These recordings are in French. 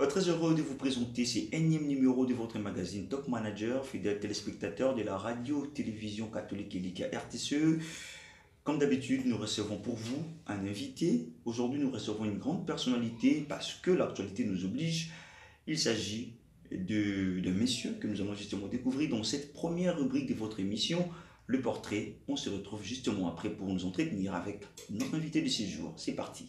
Très heureux de vous présenter ce énième numéro de votre magazine Top Manager, fidèles téléspectateurs de la radio-télévision catholique et RTCE. Comme d'habitude, nous recevons pour vous un invité. Aujourd'hui, nous recevons une grande personnalité parce que l'actualité nous oblige. Il s'agit d'un monsieur que nous allons justement découvrir dans cette première rubrique de votre émission, le portrait. On se retrouve justement après pour nous entretenir avec notre invité de ce jour. C'est parti.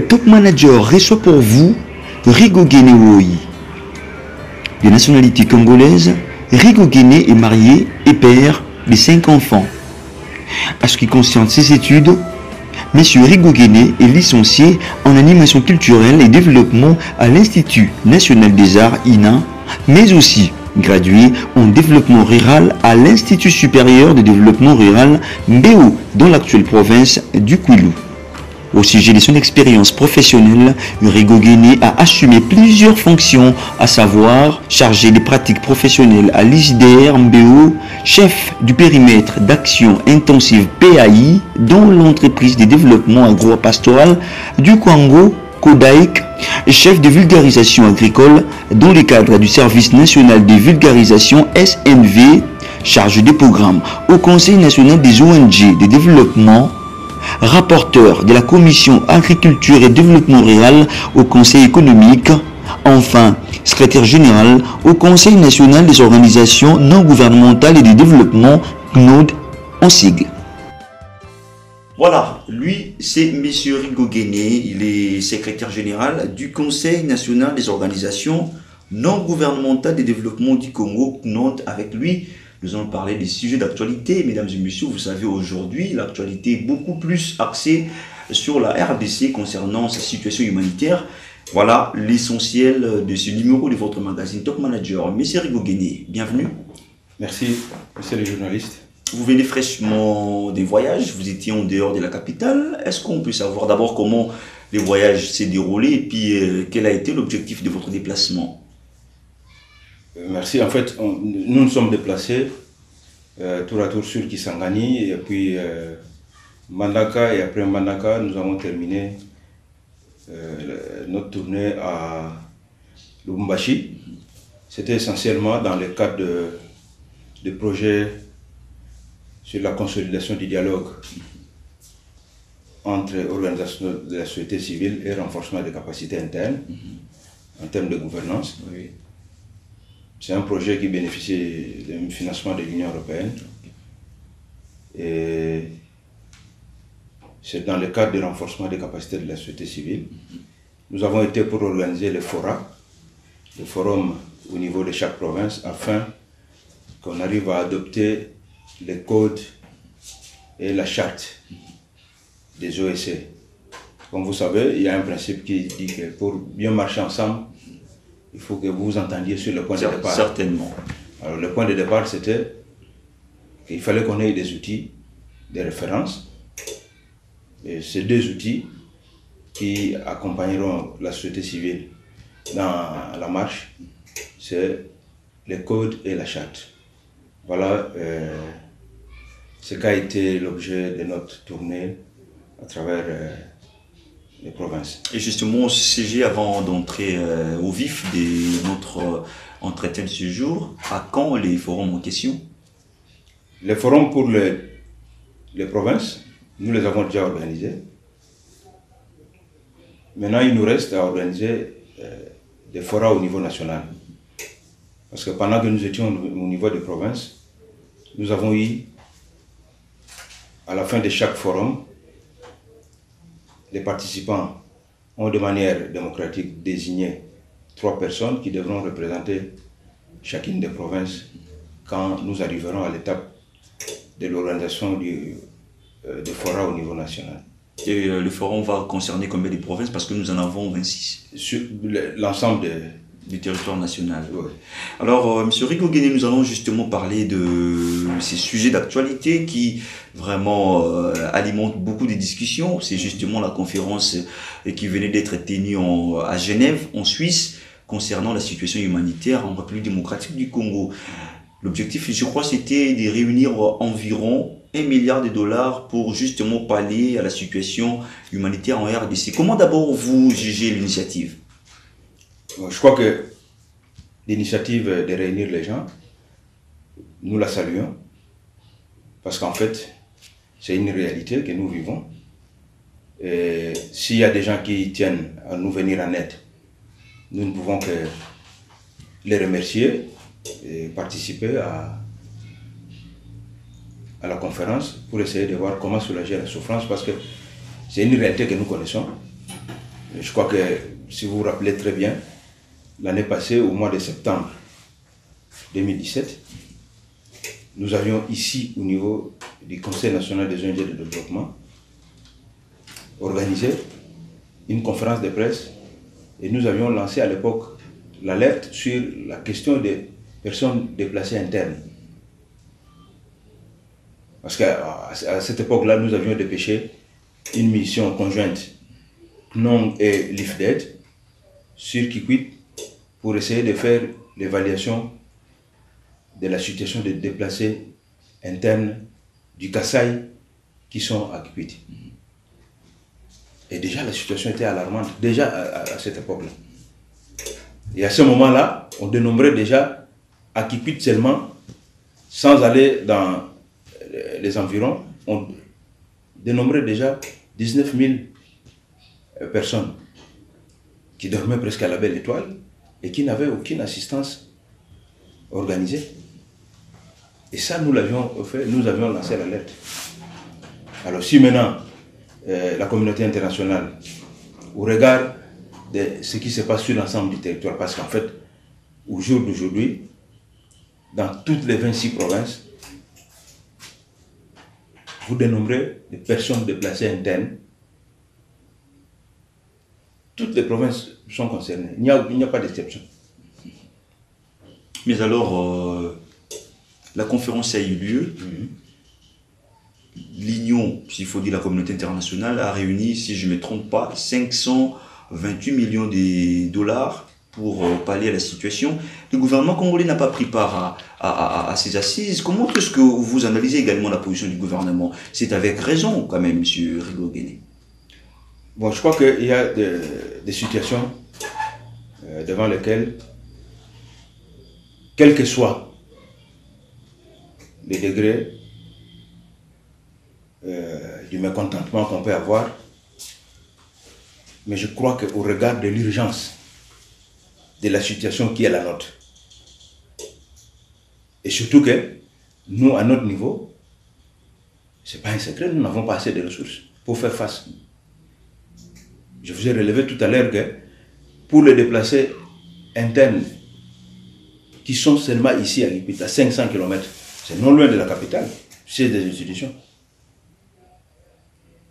Top Manager reçoit pour vous Rigo Guéné Woyi. De nationalité congolaise, Rigo Guéné est marié et père de 5 enfants. À ce qui concerne ses études, M. Rigo Guéné est licencié en animation culturelle et développement à l'Institut national des arts INA, mais aussi gradué en développement rural à l'Institut supérieur de développement rural Mbéo dans l'actuelle province du Kwilu. Au sujet de son expérience professionnelle, Rigo Guéné a assumé plusieurs fonctions, à savoir chargé des pratiques professionnelles à l'ISDR Mbéo, chef du périmètre d'action intensive PAI dans l'entreprise de développement agro-pastoral du Congo, Kodaïk, chef de vulgarisation agricole dans le cadre du Service national de vulgarisation SNV, chargé des programmes au Conseil national des ONG de développement, rapporteur de la Commission Agriculture et Développement Rural au Conseil économique, enfin secrétaire général au Conseil national des organisations non gouvernementales et de développement, CNOD en sigle. Voilà, lui c'est M. Rigo Guéné, il est secrétaire général du Conseil national des organisations non gouvernementales de développement du Congo, CNOD. Avec lui, nous allons parler des sujets d'actualité. Mesdames et messieurs, vous savez, aujourd'hui, l'actualité est beaucoup plus axée sur la RDC concernant sa situation humanitaire. Voilà l'essentiel de ce numéro de votre magazine Top Manager. Monsieur Rigo Guéné, bienvenue. Merci, monsieur le journaliste. Vous venez fraîchement des voyages, vous étiez en dehors de la capitale. Est-ce qu'on peut savoir d'abord comment les voyages s'est déroulé et puis quel a été l'objectif de votre déplacement? Merci. En fait, nous nous sommes déplacés tour à tour sur Kisangani et puis Mandaka, et après Mandaka, nous avons terminé notre tournée à Lubumbashi. C'était essentiellement dans le cadre de projets sur la consolidation du dialogue entre organisations de la société civile et renforcement des capacités internes en termes de gouvernance. Oui. C'est un projet qui bénéficie d'un financement de l'Union européenne. Et c'est dans le cadre du renforcement des capacités de la société civile. Nous avons été pour organiser le forum au niveau de chaque province, afin qu'on arrive à adopter les codes et la charte des OSC. Comme vous savez, il y a un principe qui dit que pour bien marcher ensemble, il faut que vous vous entendiez sur le point de départ. Certainement. Alors le point de départ, c'était qu'il fallait qu'on ait des outils, des références. Et ces deux outils qui accompagneront la société civile dans la marche, c'est les codes et la charte. Voilà ce qu'a été l'objet de notre tournée à travers les provinces. Et justement, au sujet, avant d'entrer au vif de notre entretien de ce jour, à quand les forums en question? Les forums pour les provinces, nous les avons déjà organisés. Maintenant, il nous reste à organiser des forums au niveau national. Parce que pendant que nous étions au niveau des provinces, nous avons eu, à la fin de chaque forum, les participants ont de manière démocratique désigné 3 personnes qui devront représenter chacune des provinces quand nous arriverons à l'étape de l'organisation du forum au niveau national. Et le forum va concerner combien de provinces? Parce que nous en avons 26. Sur l'ensemble du territoire national. Oui. Alors, M. Rigo Guéné, nous allons justement parler de ces sujets d'actualité qui vraiment alimentent beaucoup de discussions. C'est justement la conférence qui venait d'être tenue à Genève, en Suisse, concernant la situation humanitaire en République démocratique du Congo. L'objectif, je crois, c'était de réunir environ 1 milliard de dollars pour justement pallier à la situation humanitaire en RDC. Comment d'abord vous jugez l'initiative? Je crois que l'initiative de réunir les gens, nous la saluons, parce qu'en fait, c'est une réalité que nous vivons. Et s'il y a des gens qui tiennent à nous venir en aide, nous ne pouvons que les remercier et participer à la conférence pour essayer de voir comment soulager la souffrance, parce que c'est une réalité que nous connaissons. Je crois que, si vous vous rappelez très bien, l'année passée, au mois de septembre 2017, nous avions ici, au niveau du Conseil national des ONG de développement, organisé une conférence de presse et nous avions lancé à l'époque l'alerte sur la question des personnes déplacées internes. Parce qu'à cette époque-là, nous avions dépêché une mission conjointe, CNOM et l'IFDED, sur Kikwit, pour essayer de faire l'évaluation de la situation des déplacés internes du Kasaï qui sont à Kikwit. Et déjà, la situation était alarmante, déjà à cette époque-là. Et à ce moment-là, on dénombrait déjà à Kikwit seulement, sans aller dans les environs, on dénombrait déjà 19 000 personnes qui dormaient presque à la belle étoile et qui n'avaient aucune assistance organisée. Et ça, nous l'avions fait, nous avions lancé l'alerte. Alors si maintenant, la communauté internationale, au regard de ce qui se passe sur l'ensemble du territoire, parce qu'en fait, au jour d'aujourd'hui, dans toutes les 26 provinces, vous dénombrez des personnes déplacées internes. Toutes les provinces sont concernées. Il n'y a pas d'exception. Mais alors, la conférence a eu lieu. L'Union, s'il faut dire la communauté internationale, a réuni, si je ne me trompe pas, 528 millions de dollars pour pallier à la situation. Le gouvernement congolais n'a pas pris part à ces assises. Comment est-ce que vous analysez également la position du gouvernement? C'est avec raison, quand même, M. Rigo-Guéné. Bon, je crois qu'il y a des situations devant lesquelles, quel que soit les degrés du mécontentement qu'on peut avoir, mais je crois qu'au regard de l'urgence de la situation qui est la nôtre, et surtout que nous, à notre niveau, ce n'est pas un secret, nous n'avons pas assez de ressources pour faire face. Je vous ai relevé tout à l'heure que pour les déplacés internes qui sont seulement ici à Kikwit, à 500 km, c'est non loin de la capitale, c'est des institutions.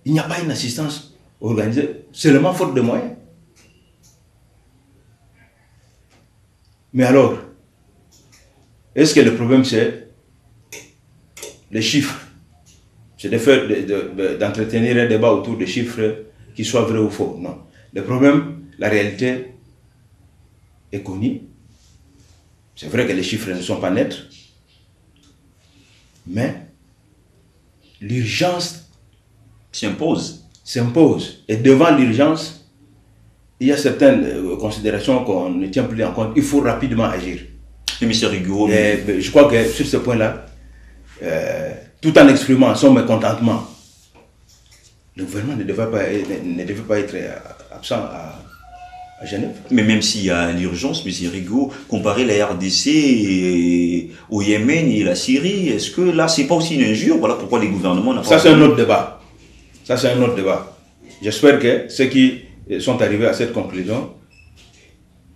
Il n'y a pas une assistance organisée, seulement faute de moyens. Mais alors, est-ce que le problème c'est les chiffres? C'est d'entretenir un débat autour des chiffres qui soient vrais ou faux. Non. Le problème, la réalité est connue. C'est vrai que les chiffres ne sont pas nets, mais l'urgence s'impose. Et devant l'urgence, il y a certaines considérations qu'on ne tient plus en compte. Il faut rapidement agir. Et M. Rigo, je crois que sur ce point-là, tout en exprimant son mécontentement, le gouvernement ne devait pas être absent à Genève. Mais même s'il y a l'urgence, M. Rigo, comparer la RDC au Yémen et la Syrie, est-ce que là, c'est pas aussi une injure? Voilà pourquoi les gouvernements n'ont pas... Ça, c'est un autre débat. Ça, c'est un autre débat. J'espère que ceux qui sont arrivés à cette conclusion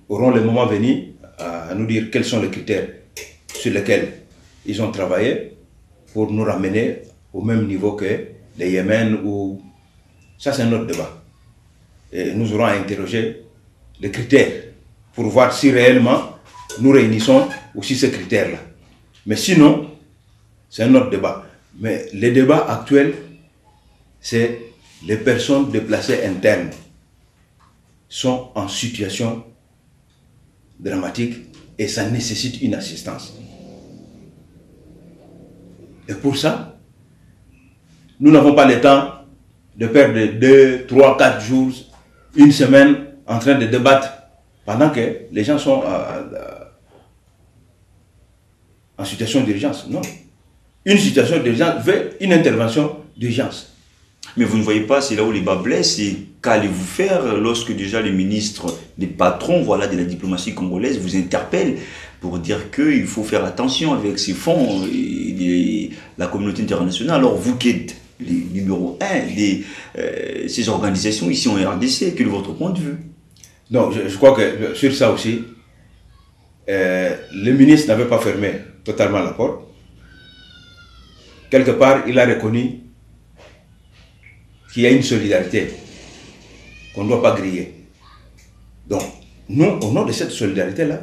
auront le moment venu à nous dire quels sont les critères sur lesquels ils ont travaillé pour nous ramener au même niveau que le Yémen ou... Ça, c'est un autre débat. Et nous aurons à interroger les critères pour voir si réellement nous réunissons aussi ces critères-là. Mais sinon, c'est un autre débat. Mais le débat actuel, c'est les personnes déplacées internes sont en situation dramatique et ça nécessite une assistance. Et pour ça, Nous n'avons pas le temps de perdre 2, 3, 4 jours, une semaine en train de débattre pendant que les gens sont en situation d'urgence. Non. Une situation d'urgence veut une intervention d'urgence. Mais vous ne voyez pas, c'est là où les bas blessent, et qu'allez-vous faire lorsque déjà les ministres, les patrons voilà, de la diplomatie congolaise vous interpellent pour dire qu'il faut faire attention avec ces fonds et la communauté internationale. Alors vous qui êtes les numéro 1 de ces organisations ici en RDC, quel est votre point de vue? Donc je crois que sur ça aussi, le ministre n'avait pas fermé totalement la porte. Quelque part, il a reconnu qu'il y a une solidarité qu'on ne doit pas griller. Donc, nous, au nom de cette solidarité-là,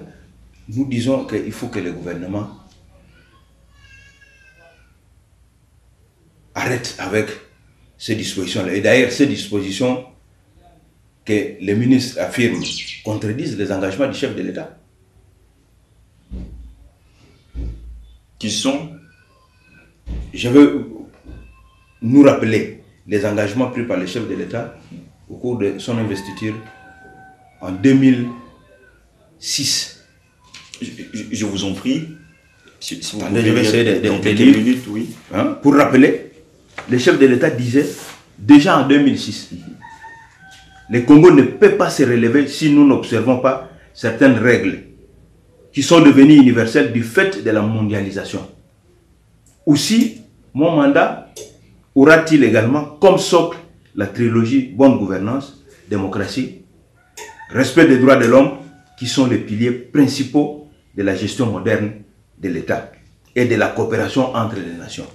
nous disons qu'il faut que le gouvernement arrête avec ces dispositions-là. Et d'ailleurs, ces dispositions que les ministres affirment contredisent les engagements du chef de l'État. Qui sont? Je veux nous rappeler les engagements pris par le chef de l'État au cours de son investiture en 2006. Je vous en prie. Si vous Attendez, je vais essayer dans quelques lire. minutes, oui. Hein, pour rappeler, le chef de l'État disait, déjà en 2006, le Congo ne peut pas se relever si nous n'observons pas certaines règles qui sont devenues universelles du fait de la mondialisation. Aussi, mon mandat aura-t-il également comme socle la trilogie bonne gouvernance, démocratie, respect des droits de l'homme, qui sont les piliers principaux de la gestion moderne de l'État et de la coopération entre les nations.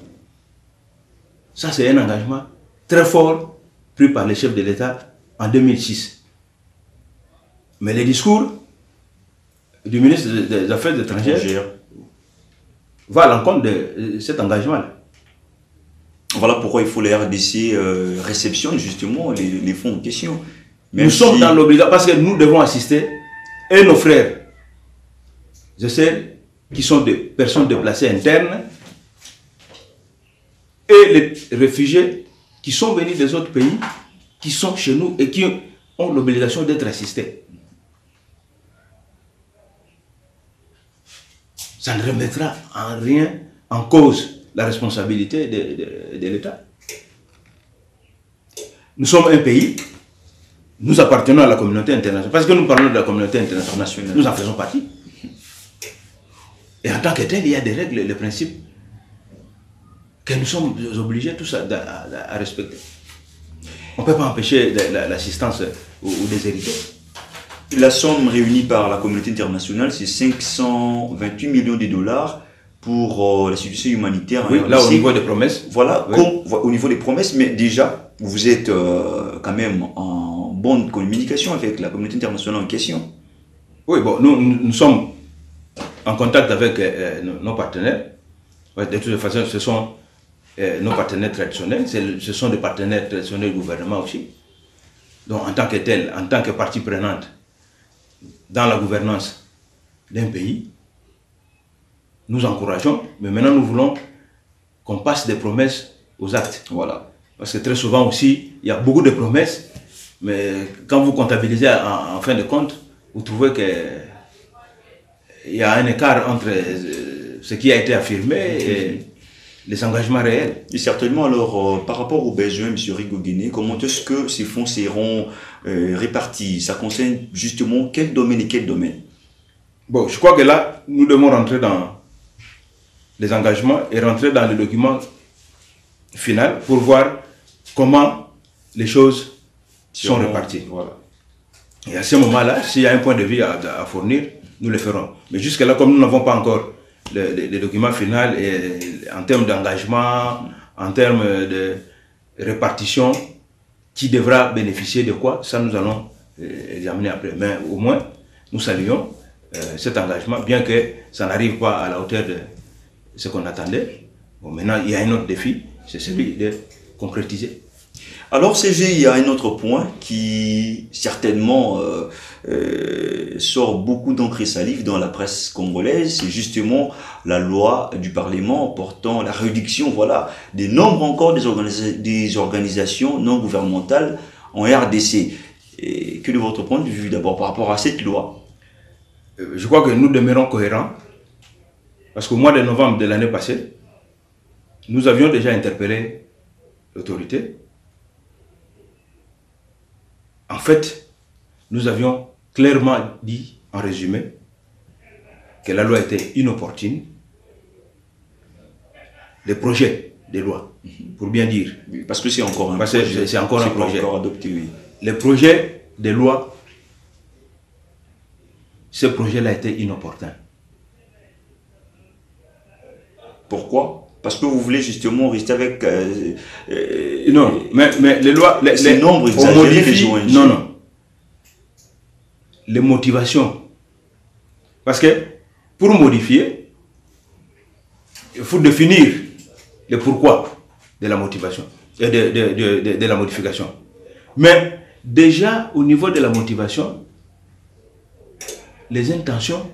Ça, c'est un engagement très fort pris par le chef de l'État en 2006. Mais le discours du ministre des Affaires étrangères va à l'encontre de cet engagement-là. Voilà pourquoi il faut les RDC réceptionnent justement les fonds en question. Nous sommes dans l'obligation, parce que nous devons assister, et nos frères, je sais, qui sont des personnes déplacées internes, et les réfugiés qui sont venus des autres pays, qui sont chez nous et qui ont l'obligation d'être assistés. Ça ne remettra en rien en cause la responsabilité de l'État. Nous sommes un pays, nous appartenons à la communauté internationale, parce que nous parlons de la communauté internationale, nous en faisons partie. Et en tant que tel, il y a des règles, des principes que nous sommes obligés tous à respecter. On ne peut pas empêcher l'assistance ou des héritiers. La somme réunie par la communauté internationale, c'est 528 millions de dollars pour la situation humanitaire. Oui, là au niveau des promesses. Voilà, oui. Au niveau des promesses, mais déjà, vous êtes quand même en bonne communication avec la communauté internationale en question. Oui, bon, nous sommes en contact avec nos partenaires. De toute façon, ce sont nos partenaires traditionnels, ce sont des partenaires traditionnels du gouvernement aussi. Donc, en tant que tel, en tant que partie prenante dans la gouvernance d'un pays, nous encourageons, mais maintenant nous voulons qu'on passe des promesses aux actes. Voilà. Parce que très souvent aussi, il y a beaucoup de promesses, mais quand vous comptabilisez en fin de compte, vous trouvez qu'il y a un écart entre ce qui a été affirmé et les engagements réels. Et certainement, alors, par rapport aux besoins, M. Rigo-Guéné, comment est-ce que ces fonds seront répartis? Ça concerne justement quel domaine et quel domaine? Bon, je crois que là, nous devons rentrer dans les engagements et rentrer dans le document final pour voir comment les choses sont réparties. Voilà. Et à ce moment-là, s'il y a un point de vue à fournir, nous le ferons. Mais jusque-là, comme nous n'avons pas encore le document final et en termes d'engagement, en termes de répartition, qui devra bénéficier de quoi, ça nous allons examiner après. Mais au moins, nous saluons cet engagement, bien que ça n'arrive pas à la hauteur de ce qu'on attendait. Bon, maintenant, il y a un autre défi, c'est celui de concrétiser. Alors CG, il y a un autre point qui certainement sort beaucoup d'encre et salive dans la presse congolaise, c'est justement la loi du Parlement portant la réduction, voilà, des nombres encore des organisations non gouvernementales en RDC. Et quel est votre point de vue d'abord par rapport à cette loi? Je crois que nous demeurons cohérents parce qu'au mois de novembre de l'année passée, nous avions déjà interpellé l'autorité. En fait, nous avions clairement dit, en résumé, que la loi était inopportune. Les projets de loi, pour bien dire. Oui, parce que c'est encore un projet. C'est encore un projet. Encore adopté, oui. Les projets de loi, ce projet-là était inopportun. Pourquoi? Parce que vous voulez justement rester avec... non, mais les lois... Les nombres exagérés des ONG. Non, non. Les motivations. Parce que pour modifier, il faut définir le pourquoi de la motivation, de la modification. Mais déjà, au niveau de la motivation, les intentions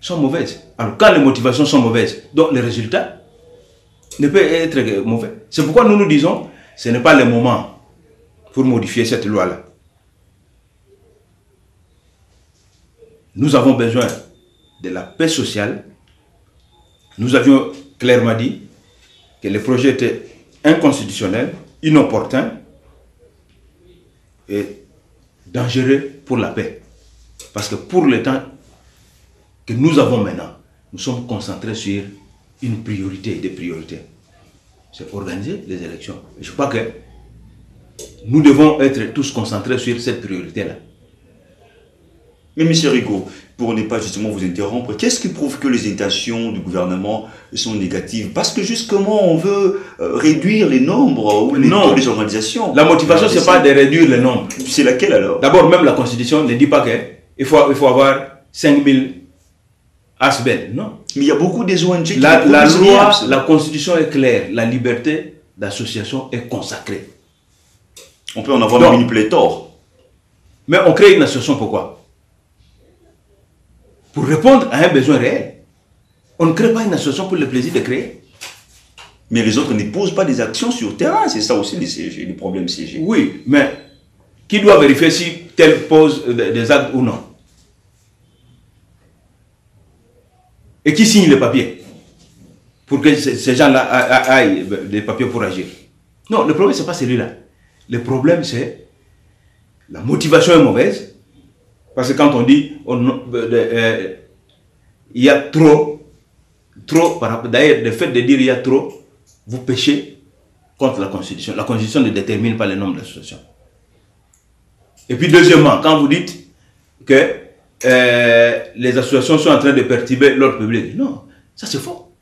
sont mauvaises. Alors, quand les motivations sont mauvaises, donc les résultats ne peuvent être mauvais. C'est pourquoi nous nous disons, ce n'est pas le moment pour modifier cette loi-là. Nous avons besoin de la paix sociale. Nous avions clairement dit que le projet était inconstitutionnel, inopportun et dangereux pour la paix. Parce que pour le temps que nous avons maintenant, nous sommes concentrés sur une priorité, des priorités. C'est organiser les élections. Je crois que nous devons être tous concentrés sur cette priorité-là. Mais M. Rigaud, pour ne pas justement vous interrompre, qu'est-ce qui prouve que les intentions du gouvernement sont négatives? Parce que justement, on veut réduire les nombres ou les nombres des organisations. La motivation, ce n'est pas de réduire les nombres. C'est laquelle alors? D'abord, même la Constitution ne dit pas qu'il faut avoir 5000 ASBEL. Non. Mais il y a beaucoup des ONG qui... La loi, la Constitution est claire. La liberté d'association est consacrée. On peut en avoir même une pléthore. Mais on crée une association pourquoi? Pour répondre à un besoin réel. On ne crée pas une association pour le plaisir de créer. Mais les autres ne posent pas des actions sur terrain. C'est ça aussi les problèmes CG. Oui, mais qui doit vérifier si tel pose des actes ou non? Et qui signe les papiers? Pour que ces gens-là aillent des papiers pour agir. Non, le problème, ce n'est pas celui-là. Le problème, c'est la motivation est mauvaise. Parce que quand on dit il y a trop, d'ailleurs, le fait de dire il y a trop, vous péchez contre la Constitution. La Constitution ne détermine pas le nombre d'associations. Et puis, deuxièmement, quand vous dites que les associations sont en train de perturber l'ordre public, non, ça c'est faux.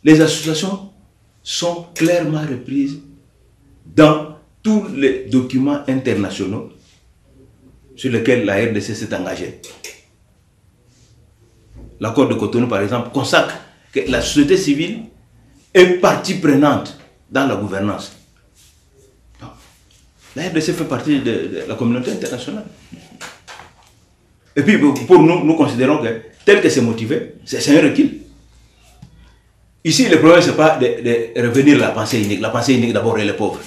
Les associations sont clairement reprises dans tous les documents internationaux sur lesquels la RDC s'est engagée. L'accord de Cotonou, par exemple, consacre que la société civile est partie prenante dans la gouvernance. Non. La RDC fait partie de la communauté internationale. Et puis, pour nous, nous considérons que tel que c'est motivé, c'est un recul. Ici, le problème, ce n'est pas de revenir à la pensée unique. La pensée unique, d'abord, elle est pauvre.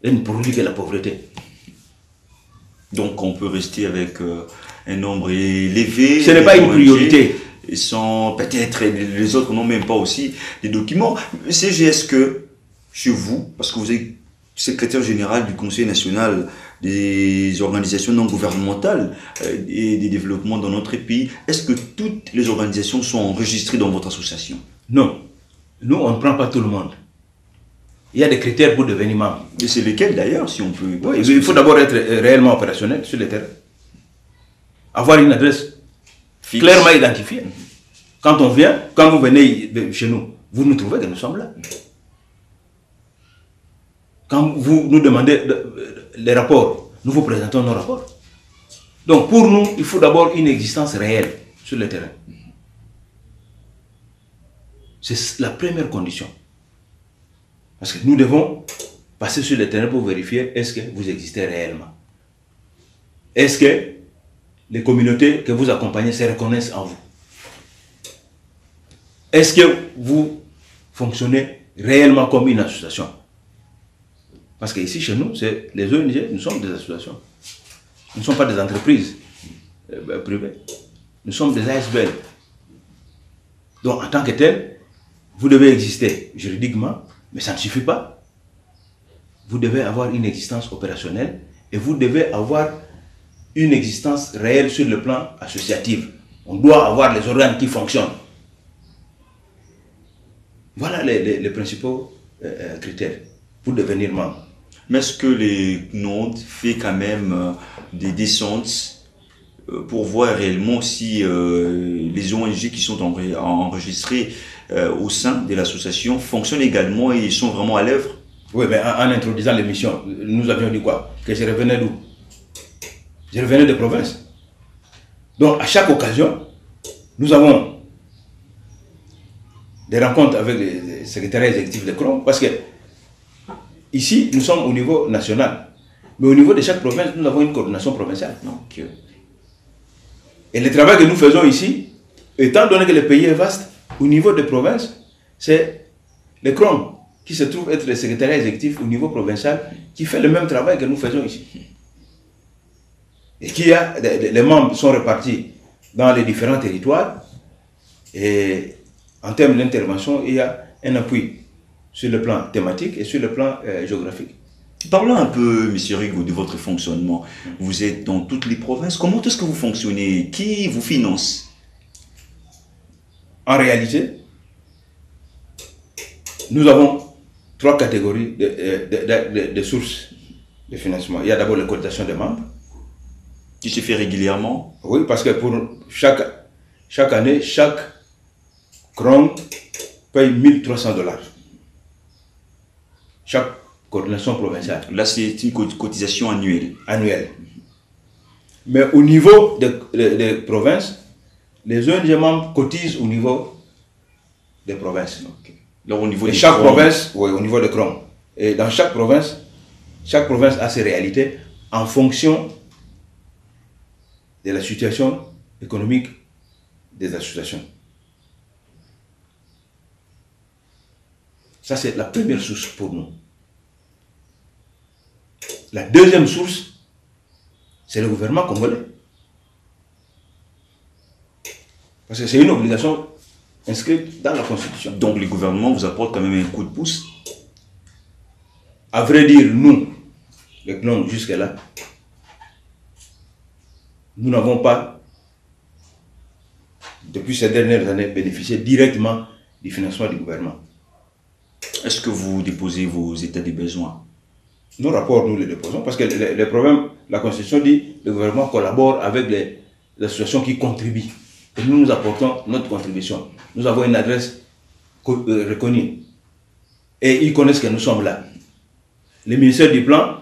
Elle ne produit que la pauvreté. Donc on peut rester avec un nombre élevé. Ce n'est pas une priorité. Sans peut-être les autres n'ont même pas aussi des documents. CG, est-ce que chez vous, parce que vous êtes secrétaire général du Conseil national des organisations non gouvernementales et des développements dans notre pays, est-ce que toutes les organisations sont enregistrées dans votre association? Non. Nous, on ne prend pas tout le monde. Il y a des critères pour devenir membre. Et c'est lesquels d'ailleurs, si on peut... Oui, il faut d'abord être réellement opérationnel sur le terrain. Avoir une adresse fixe, clairement identifiée. Quand on vient, quand vous venez chez nous, vous nous trouvez que nous sommes là. Quand vous nous demandez les rapports, nous vous présentons nos rapports. Donc pour nous, il faut d'abord une existence réelle sur le terrain. C'est la première condition. Parce que nous devons passer sur le terrain pour vérifier est-ce que vous existez réellement. Est-ce que les communautés que vous accompagnez se reconnaissent en vous? Est-ce que vous fonctionnez réellement comme une association? Parce que ici, chez nous, c'est les ONG, nous sommes des associations. Nous ne sommes pas des entreprises privées. Nous sommes des ASBL. Donc, en tant que tel, vous devez exister juridiquement, mais ça ne suffit pas. Vous devez avoir une existence opérationnelle et vous devez avoir une existence réelle sur le plan associatif. On doit avoir les organes qui fonctionnent. Voilà les principaux critères pour devenir membre. Mais est-ce que les CNOD fait quand même des descentes pour voir réellement si les ONG qui sont enregistrées au sein de l'association fonctionnent également et sont vraiment à l'œuvre? Oui, mais en introduisant l'émission, nous avions dit quoi? Que je revenais d'où? Je revenais de province. Donc, à chaque occasion, nous avons des rencontres avec les secrétariats exécutifs de CROM, parce que ici, nous sommes au niveau national. Mais au niveau de chaque province, nous avons une coordination provinciale. Donc, et le travail que nous faisons ici, étant donné que le pays est vaste, au niveau des provinces, c'est le CROM qui se trouve être le secrétariat exécutif au niveau provincial qui fait le même travail que nous faisons ici. Et les membres sont répartis dans les différents territoires et en termes d'intervention, il y a un appui sur le plan thématique et sur le plan géographique. Parlons un peu, M. Rigaud, de votre fonctionnement. Vous êtes dans toutes les provinces. Comment est-ce que vous fonctionnez? Qui vous finance? En réalité, nous avons 3 catégories de sources de financement. Il y a d'abord les cotisations des membres. Qui se fait régulièrement? Oui, parce que pour chaque année, chaque CROM paye $1 300. Chaque coordination provinciale. Là, c'est une cotisation annuelle. Annuelle. Mais au niveau des provinces, les ONG membres cotisent au niveau des provinces. Okay. Là, au niveau de des chaque province, oui, au niveau des CROM. Et dans chaque province a ses réalités en fonction de la situation économique des associations. Ça, c'est la première source pour nous. La deuxième source, c'est le gouvernement congolais. Parce que c'est une obligation inscrite dans la Constitution. Donc, le gouvernement vous apporte quand même un coup de pouce? À vrai dire, nous, les CNOM, jusque-là, nous n'avons pas, depuis ces dernières années, bénéficié directement du financement du gouvernement. Est-ce que vous déposez vos états des besoins? Nos rapports, nous les déposons parce que les problèmes, la Constitution dit que le gouvernement collabore avec les associations qui contribuent. Et nous apportons notre contribution. Nous avons une adresse reconnue. Et ils connaissent que nous sommes là. Le ministère du Plan,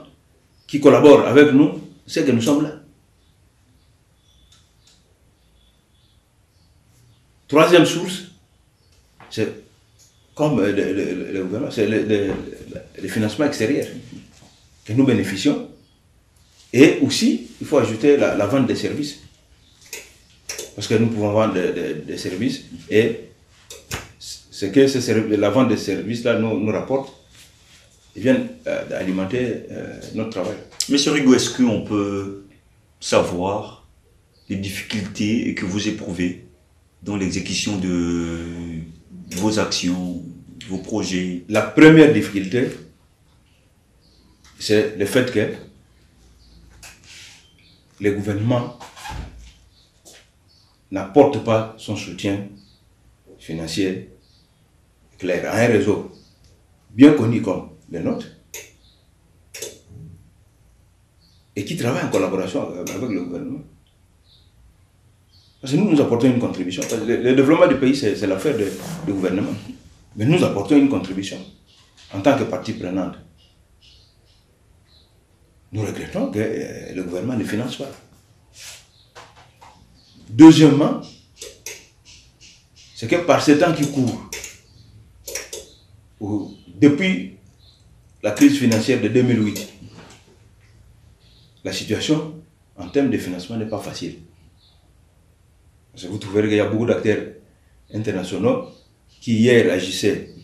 qui collabore avec nous, sait que nous sommes là. Troisième source, c'est comme le gouvernement, c'est le financement extérieur que nous bénéficions. Et aussi, il faut ajouter la vente des services. Parce que nous pouvons vendre des services et ce que la vente des services-là nous rapporte, ils viennent alimenter notre travail. Monsieur Rigaud, est-ce qu'on peut savoir les difficultés que vous éprouvez dans l'exécution de vos actions, vos projets? La première difficulté, c'est le fait que le gouvernement n'apporte pas son soutien financier clair à un réseau bien connu comme le nôtre et qui travaille en collaboration avec le gouvernement. Parce que nous apportons une contribution. Parce que le développement du pays, c'est l'affaire du gouvernement. Mais nous apportons une contribution en tant que partie prenante. Nous regrettons que le gouvernement ne finance pas. Deuxièmement, c'est que par ces temps qui courent, depuis la crise financière de 2008, la situation en termes de financement n'est pas facile. Parce que vous trouverez qu'il y a beaucoup d'acteurs internationaux qui hier agissaient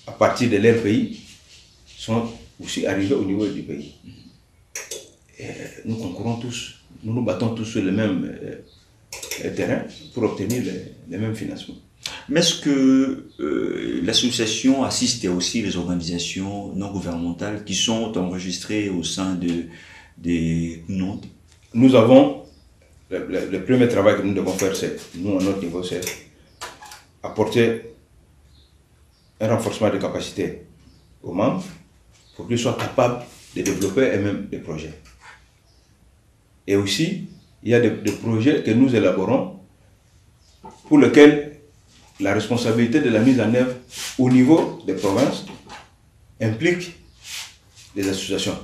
à partir de leur pays, sont aussi arrivés au niveau du pays. Et nous concourons tous, nous nous battons tous sur le même terrain pour obtenir les mêmes financements. Mais est-ce que l'association assiste aussi les organisations non gouvernementales qui sont enregistrées au sein des NOND? Nous avons, le premier travail que nous devons faire, c'est, nous à notre niveau, c'est apporter un renforcement de capacité aux membres pour qu'ils soient capables de développer eux-mêmes des projets. Et aussi, il y a des projets que nous élaborons pour lesquels la responsabilité de la mise en œuvre au niveau des provinces implique les associations.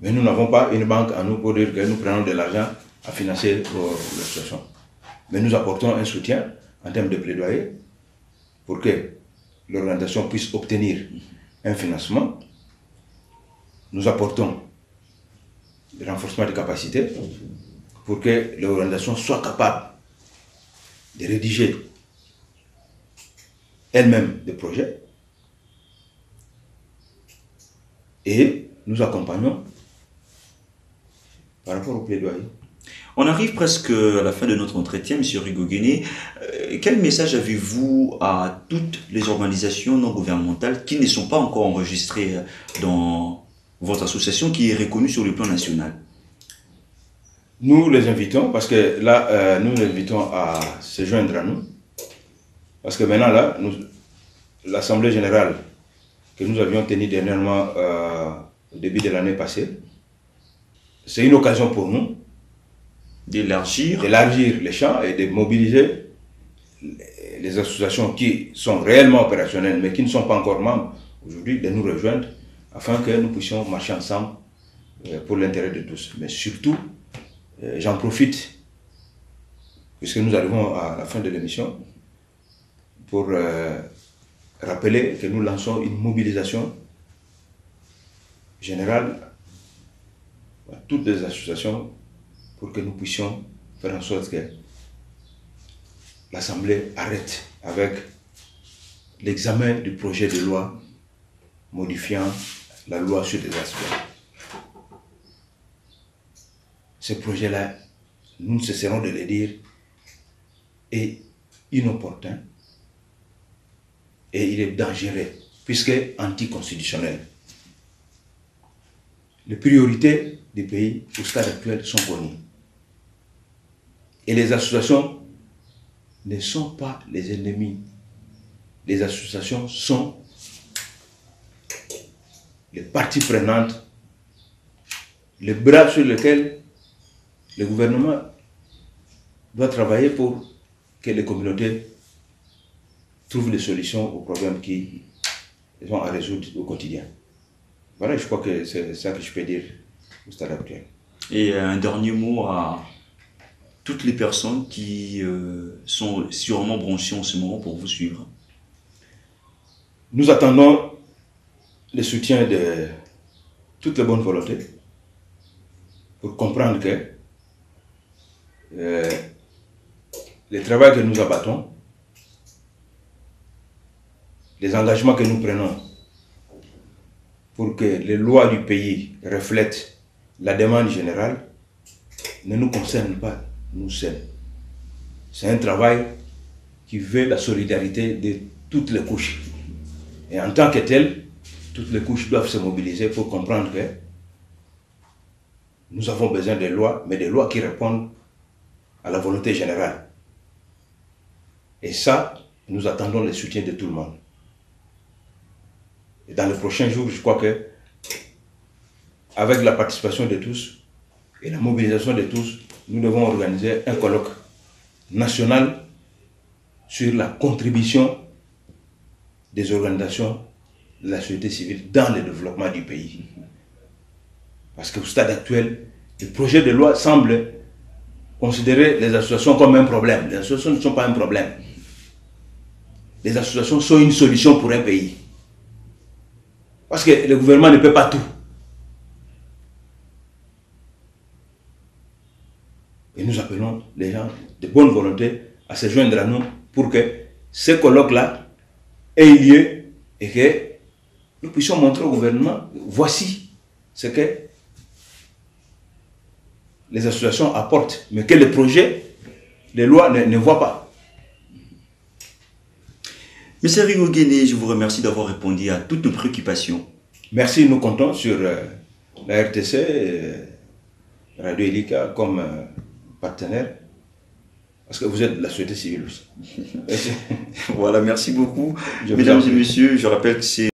Mais nous n'avons pas une banque à nous pour dire que nous prenons de l'argent à financer l'association. Mais nous apportons un soutien en termes de plaidoyer pour que l'organisation puisse obtenir un financement. Nous apportons le renforcement de capacités pour que l'organisation soit capable de rédiger elle-même des projets. Et nous accompagnons par rapport au plaidoyer. On arrive presque à la fin de notre entretien, M. Rigo-Guéné. Quel message avez-vous à toutes les organisations non gouvernementales qui ne sont pas encore enregistrées dans votre association, qui est reconnue sur le plan national? Nous les invitons, parce que là, nous les invitons à se joindre à nous. Parce que maintenant, là, l'Assemblée générale que nous avions tenue dernièrement au début de l'année passée, c'est une occasion pour nous d'élargir les champs et de mobiliser les associations qui sont réellement opérationnelles, mais qui ne sont pas encore membres aujourd'hui, de nous rejoindre afin que nous puissions marcher ensemble pour l'intérêt de tous. Mais surtout, j'en profite, puisque nous arrivons à la fin de l'émission, pour rappeler que nous lançons une mobilisation générale à toutes les associations pour que nous puissions faire en sorte que l'Assemblée arrête avec l'examen du projet de loi modifiant la loi sur les aspects. Ce projet-là, nous ne cesserons de le dire, est inopportun et il est dangereux, puisque anticonstitutionnel. Les priorités du pays au stade actuel sont connues. Et les associations ne sont pas les ennemis. Les associations sont les parties prenantes, les bras sur lesquels le gouvernement doit travailler pour que les communautés trouvent des solutions aux problèmes qu'ils ont à résoudre au quotidien. Voilà, je crois que c'est ça que je peux dire au stade actuel. Et un dernier mot à toutes les personnes qui sont sûrement branchées en ce moment pour vous suivre. Nous attendons le soutien de toutes les bonnes volontés pour comprendre que le travail que nous abattons, les engagements que nous prenons pour que les lois du pays reflètent la demande générale ne nous concernent pas, nous seuls. C'est un travail qui veut la solidarité de toutes les couches. Et en tant que tel, toutes les couches doivent se mobiliser pour comprendre que nous avons besoin de lois, mais des lois qui répondent à la volonté générale. Et ça, nous attendons le soutien de tout le monde. Et dans les prochains jours, je crois que, avec la participation de tous et la mobilisation de tous, nous devons organiser un colloque national sur la contribution des organisations de la société civile dans le développement du pays. Parce qu'au stade actuel, le projet de loi semble considérer les associations comme un problème. Les associations ne sont pas un problème. les associations sont une solution pour un pays. Parce que le gouvernement ne peut pas tout. Et nous appelons les gens de bonne volonté à se joindre à nous pour que ce colloque-là ait lieu et que nous puissions montrer au gouvernement, voici ce que les associations apportent, mais que les projets, les lois ne voient pas. Monsieur Rigo Guéné, je vous remercie d'avoir répondu à toutes nos préoccupations. Merci, nous comptons sur la RTC, Radio Elika comme partenaire, parce que vous êtes de la société civile aussi. Voilà, merci beaucoup. Mesdames et messieurs, je rappelle que c'est